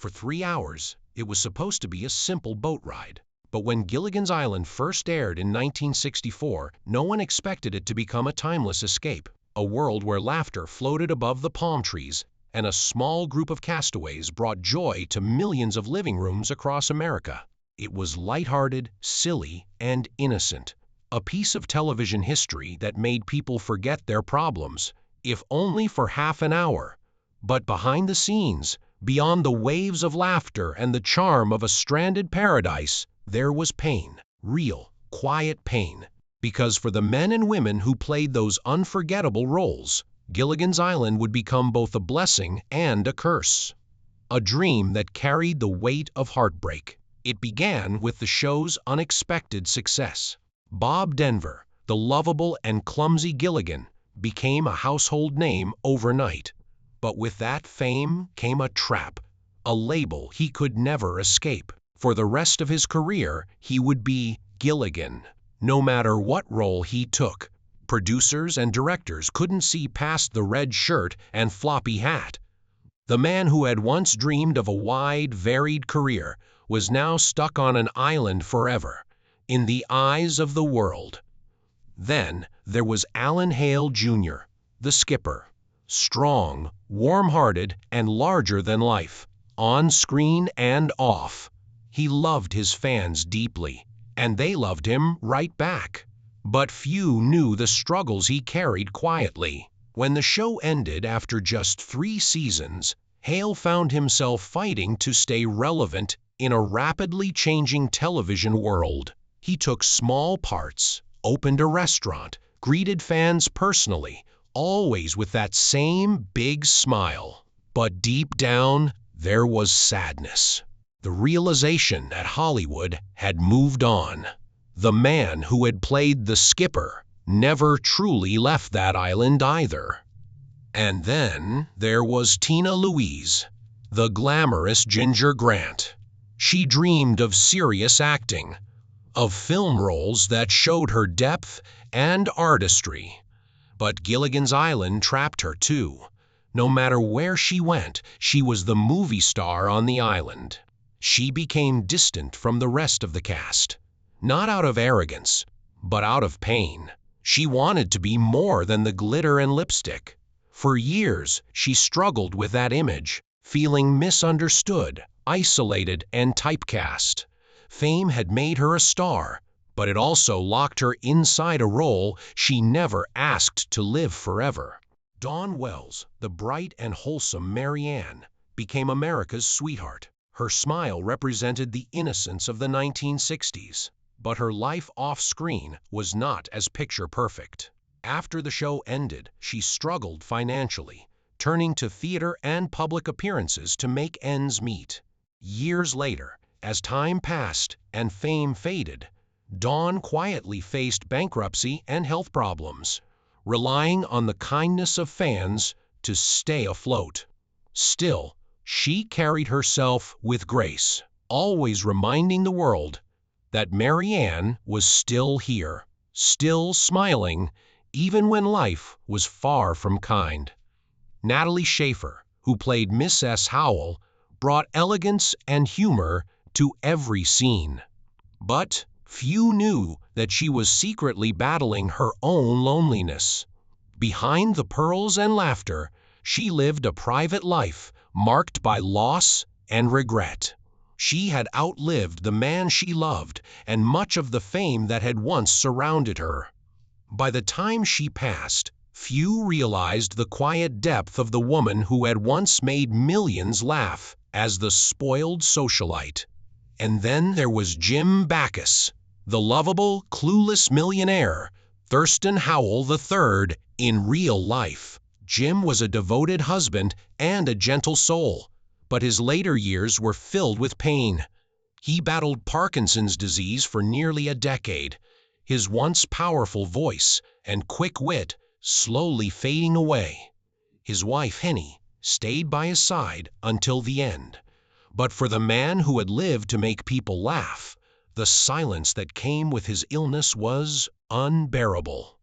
For 3 hours, it was supposed to be a simple boat ride. But when Gilligan's Island first aired in 1964, no one expected it to become a timeless escape, a world where laughter floated above the palm trees, and a small group of castaways brought joy to millions of living rooms across America. It was lighthearted, silly, and innocent, a piece of television history that made people forget their problems, if only for half an hour. But behind the scenes, beyond the waves of laughter and the charm of a stranded paradise, there was pain, real, quiet pain. Because for the men and women who played those unforgettable roles, Gilligan's Island would become both a blessing and a curse. A dream that carried the weight of heartbreak. It began with the show's unexpected success. Bob Denver, the lovable and clumsy Gilligan, became a household name overnight. But with that fame came a trap, a label he could never escape. For the rest of his career, he would be Gilligan, no matter what role he took. Producers and directors couldn't see past the red shirt and floppy hat. The man who had once dreamed of a wide, varied career was now stuck on an island forever, in the eyes of the world. Then there was Alan Hale Jr., the skipper. Strong, warm-hearted, and larger than life, on screen and off. He loved his fans deeply, and they loved him right back. But few knew the struggles he carried quietly. When the show ended after just 3 seasons, Hale found himself fighting to stay relevant in a rapidly changing television world. He took small parts, opened a restaurant, greeted fans personally, always with that same big smile. But deep down, there was sadness. The realization that Hollywood had moved on. The man who had played the skipper never truly left that island either. And then there was Tina Louise, the glamorous Ginger Grant. She dreamed of serious acting, of film roles that showed her depth and artistry. But Gilligan's Island trapped her too. No matter where she went, she was the movie star on the island. She became distant from the rest of the cast. Not out of arrogance, but out of pain. She wanted to be more than the glitter and lipstick. For years, she struggled with that image, feeling misunderstood, isolated, and typecast. Fame had made her a star, but it also locked her inside a role she never asked to live forever. Dawn Wells, the bright and wholesome Mary Ann, became America's sweetheart. Her smile represented the innocence of the 1960s. But her life off-screen was not as picture-perfect. After the show ended, she struggled financially, turning to theater and public appearances to make ends meet. Years later, as time passed and fame faded, Dawn quietly faced bankruptcy and health problems, relying on the kindness of fans to stay afloat. Still, she carried herself with grace, always reminding the world that Mary Ann was still here, still smiling, even when life was far from kind. Natalie Schafer, who played Miss S. Howell, brought elegance and humor to every scene. But few knew that she was secretly battling her own loneliness. Behind the pearls and laughter, she lived a private life marked by loss and regret. She had outlived the man she loved and much of the fame that had once surrounded her. By the time she passed, few realized the quiet depth of the woman who had once made millions laugh as the spoiled socialite. And then there was Jim Backus, the lovable, clueless millionaire, Thurston Howell III, in real life. Jim was a devoted husband and a gentle soul, but his later years were filled with pain. He battled Parkinson's disease for nearly a decade, his once powerful voice and quick wit slowly fading away. His wife, Henny, stayed by his side until the end. But for the man who had lived to make people laugh, the silence that came with his illness was unbearable.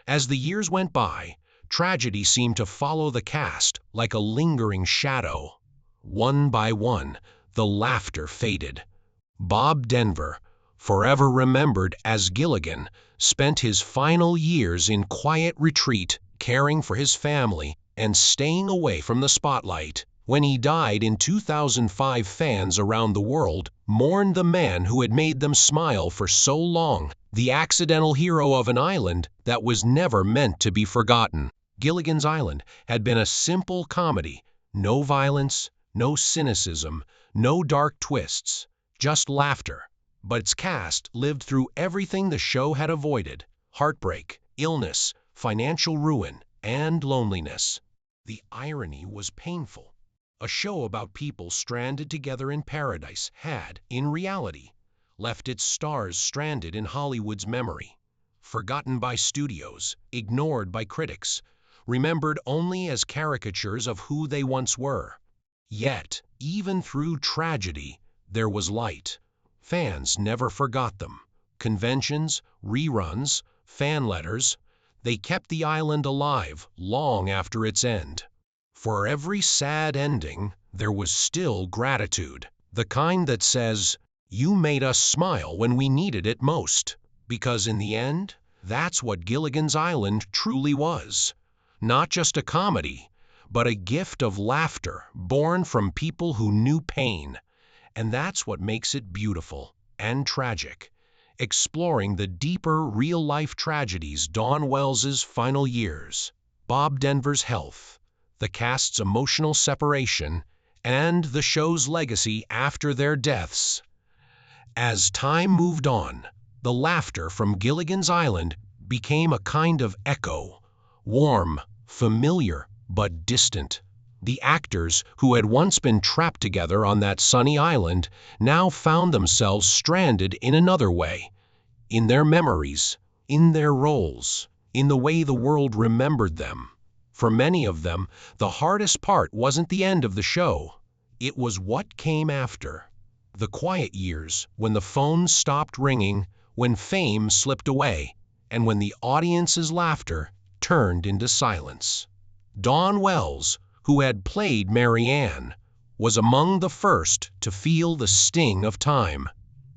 As the years went by, tragedy seemed to follow the cast like a lingering shadow. One by one, the laughter faded. Bob Denver, forever remembered as Gilligan, spent his final years in quiet retreat, caring for his family and staying away from the spotlight. When he died in 2005, fans around the world mourned the man who had made them smile for so long, the accidental hero of an island that was never meant to be forgotten. Gilligan's Island had been a simple comedy. No violence, no cynicism, no dark twists, just laughter. But its cast lived through everything the show had avoided: heartbreak, illness, financial ruin, and loneliness. The irony was painful. A show about people stranded together in paradise had, in reality, left its stars stranded in Hollywood's memory, forgotten by studios, ignored by critics, remembered only as caricatures of who they once were. Yet, even through tragedy, there was light. Fans never forgot them. Conventions, reruns, fan letters, they kept the island alive long after its end. For every sad ending, there was still gratitude, the kind that says, "You made us smile when we needed it most." Because in the end, that's what Gilligan's Island truly was. Not just a comedy, but a gift of laughter born from people who knew pain. And that's what makes it beautiful and tragic, exploring the deeper real-life tragedies. Dawn Wells's final years, Bob Denver's health, the cast's emotional separation, and the show's legacy after their deaths. As time moved on, the laughter from Gilligan's Island became a kind of echo, warm, familiar, but distant. The actors who had once been trapped together on that sunny island now found themselves stranded in another way, in their memories, in their roles, in the way the world remembered them. For many of them, the hardest part wasn't the end of the show. It was what came after. The quiet years, when the phone stopped ringing, when fame slipped away, and when the audience's laughter turned into silence. Dawn Wells, who had played Mary Ann, was among the first to feel the sting of time.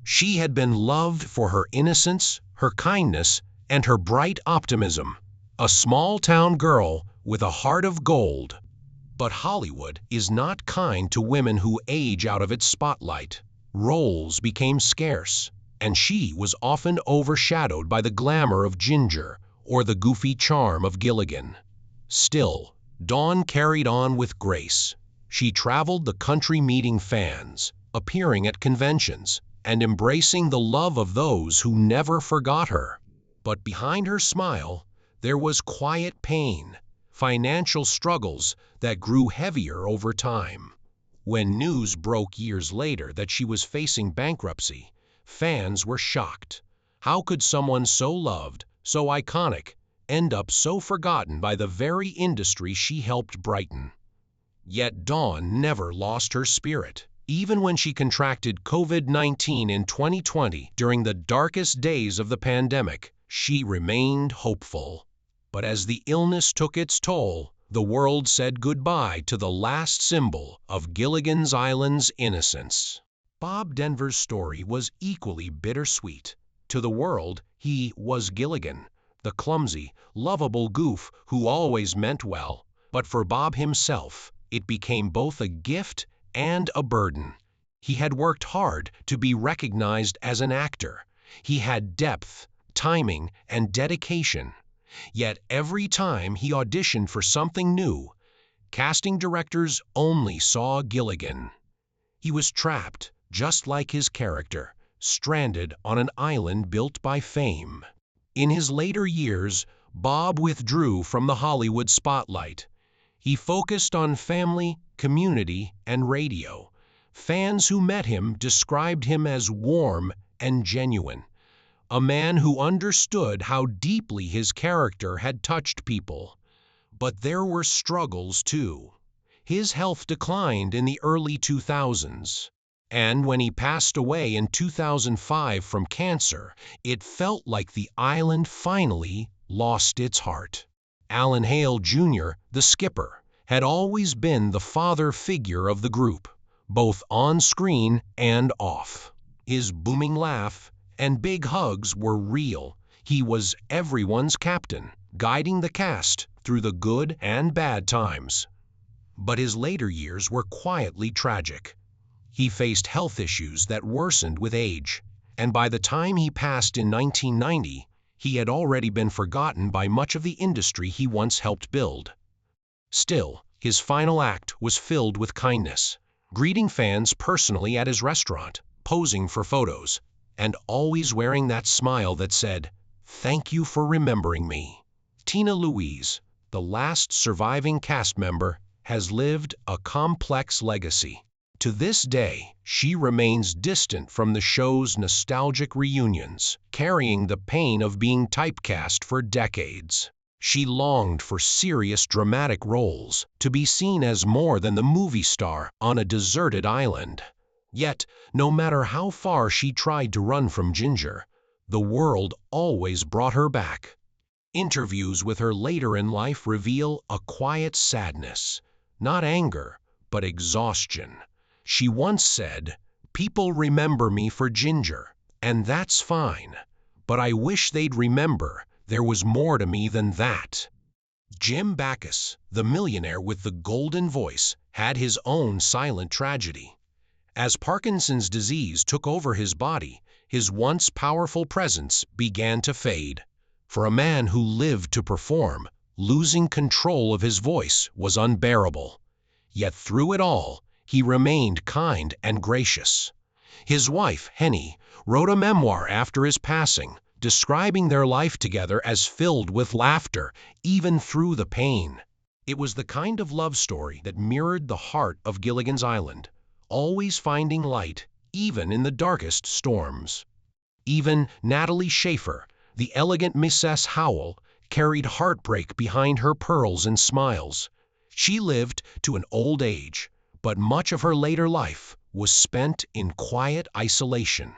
She had been loved for her innocence, her kindness, and her bright optimism. A small-town girl with a heart of gold. But Hollywood is not kind to women who age out of its spotlight. Roles became scarce, and she was often overshadowed by the glamour of Ginger or the goofy charm of Gilligan. Still, Dawn carried on with grace. She traveled the country meeting fans, appearing at conventions, and embracing the love of those who never forgot her. But behind her smile, there was quiet pain, financial struggles that grew heavier over time. When news broke years later that she was facing bankruptcy, fans were shocked. How could someone so loved, so iconic, end up so forgotten by the very industry she helped brighten? Yet Dawn never lost her spirit. Even when she contracted COVID-19 in 2020 during the darkest days of the pandemic, she remained hopeful. But as the illness took its toll, the world said goodbye to the last symbol of Gilligan's Island's innocence. Bob Denver's story was equally bittersweet. To the world, he was Gilligan, the clumsy, lovable goof who always meant well. But for Bob himself, it became both a gift and a burden. He had worked hard to be recognized as an actor. He had depth, timing, and dedication. Yet every time he auditioned for something new, casting directors only saw Gilligan. He was trapped, just like his character, stranded on an island built by fame. In his later years, Bob withdrew from the Hollywood spotlight. He focused on family, community, and radio. Fans who met him described him as warm and genuine, a man who understood how deeply his character had touched people. But there were struggles too. His health declined in the early 2000s, and when he passed away in 2005 from cancer, it felt like the island finally lost its heart. Hale Jr., the skipper, had always been the father figure of the group, both on screen and off. His booming laugh and big hugs were real. He was everyone's captain, guiding the cast through the good and bad times. But his later years were quietly tragic. He faced health issues that worsened with age, and by the time he passed in 1990, he had already been forgotten by much of the industry he once helped build. Still, his final act was filled with kindness, greeting fans personally at his restaurant, posing for photos, and always wearing that smile that said, "Thank you for remembering me." Tina Louise, the last surviving cast member, has lived a complex legacy. To this day, she remains distant from the show's nostalgic reunions, carrying the pain of being typecast for decades. She longed for serious dramatic roles, to be seen as more than the movie star on a deserted island. Yet, no matter how far she tried to run from Ginger, the world always brought her back. Interviews with her later in life reveal a quiet sadness, not anger, but exhaustion. She once said, "People remember me for Ginger, and that's fine, but I wish they'd remember there was more to me than that." Jim Backus, the millionaire with the golden voice, had his own silent tragedy. As Parkinson's disease took over his body, his once powerful presence began to fade. For a man who lived to perform, losing control of his voice was unbearable. Yet through it all, he remained kind and gracious. His wife, Henny, wrote a memoir after his passing, describing their life together as filled with laughter, even through the pain. It was the kind of love story that mirrored the heart of Gilligan's Island, always finding light, even in the darkest storms. Even Natalie Schaefer, the elegant Mrs. Howell, carried heartbreak behind her pearls and smiles. She lived to an old age, but much of her later life was spent in quiet isolation.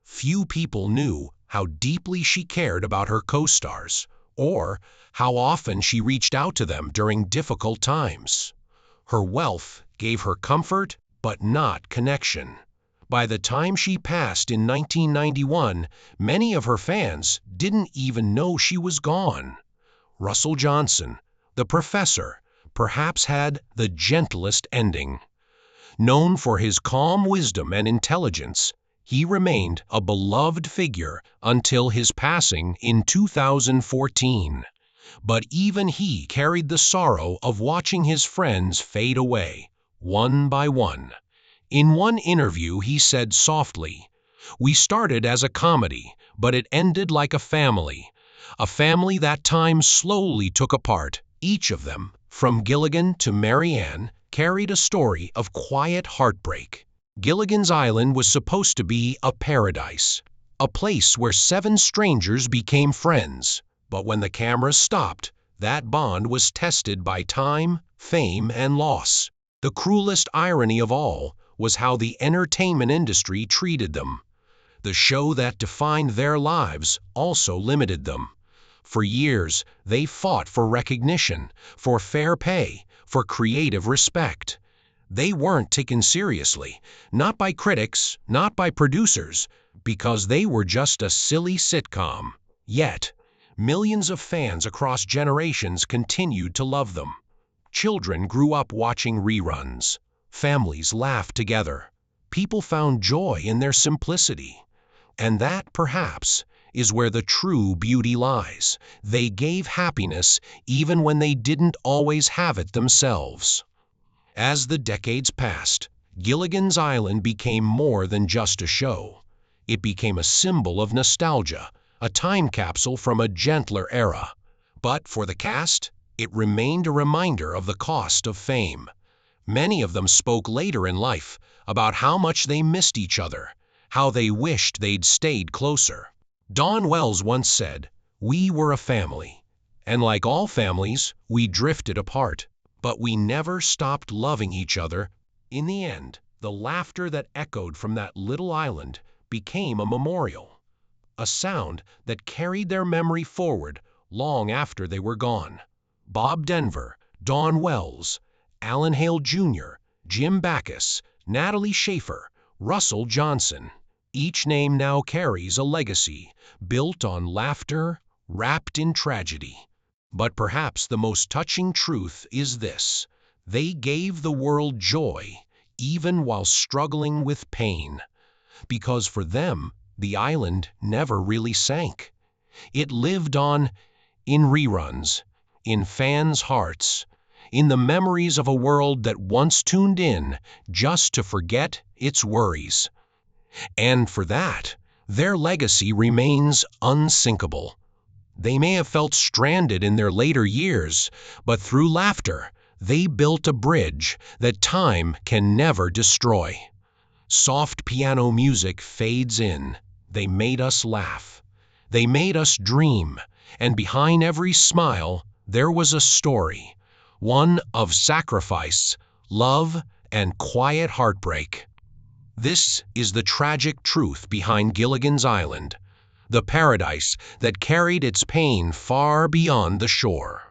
Few people knew how deeply she cared about her co-stars, or how often she reached out to them during difficult times. Her wealth gave her comfort, but not connection. By the time she passed in 1991, many of her fans didn't even know she was gone. Russell Johnson, the professor, perhaps had the gentlest ending. Known for his calm wisdom and intelligence, he remained a beloved figure until his passing in 2014. But even he carried the sorrow of watching his friends fade away, one by one. In one interview, he said softly, "We started as a comedy, but it ended like a family that time slowly took apart. Each of them, from Gilligan to Marianne, carried a story of quiet heartbreak." Gilligan's Island was supposed to be a paradise, a place where 7 strangers became friends. But when the cameras stopped, that bond was tested by time, fame, and loss. The cruelest irony of all was how the entertainment industry treated them. The show that defined their lives also limited them. For years, they fought for recognition, for fair pay, for creative respect. They weren't taken seriously, not by critics, not by producers, because they were just a silly sitcom. Yet, millions of fans across generations continued to love them. Children grew up watching reruns. Families laughed together. People found joy in their simplicity. And that, perhaps, is where the true beauty lies. They gave happiness even when they didn't always have it themselves. As the decades passed, Gilligan's Island became more than just a show. It became a symbol of nostalgia, a time capsule from a gentler era. But for the cast, it remained a reminder of the cost of fame. Many of them spoke later in life about how much they missed each other, how they wished they'd stayed closer. Dawn Wells once said, "We were a family, and like all families, we drifted apart, but we never stopped loving each other." In the end, the laughter that echoed from that little island became a memorial, a sound that carried their memory forward long after they were gone. Bob Denver, Dawn Wells, Alan Hale Jr., Jim Backus, Natalie Schaefer, Russell Johnson. Each name now carries a legacy, built on laughter, wrapped in tragedy. But perhaps the most touching truth is this: they gave the world joy, even while struggling with pain. Because for them, the island never really sank. It lived on, in reruns, in fans' hearts, in the memories of a world that once tuned in just to forget its worries. And for that, their legacy remains unsinkable. They may have felt stranded in their later years, but through laughter, they built a bridge that time can never destroy. Soft piano music fades in. They made us laugh. They made us dream. And behind every smile, there was a story. One of sacrifice, love, and quiet heartbreak. This is the tragic truth behind Gilligan's Island, the paradise that carried its pain far beyond the shore.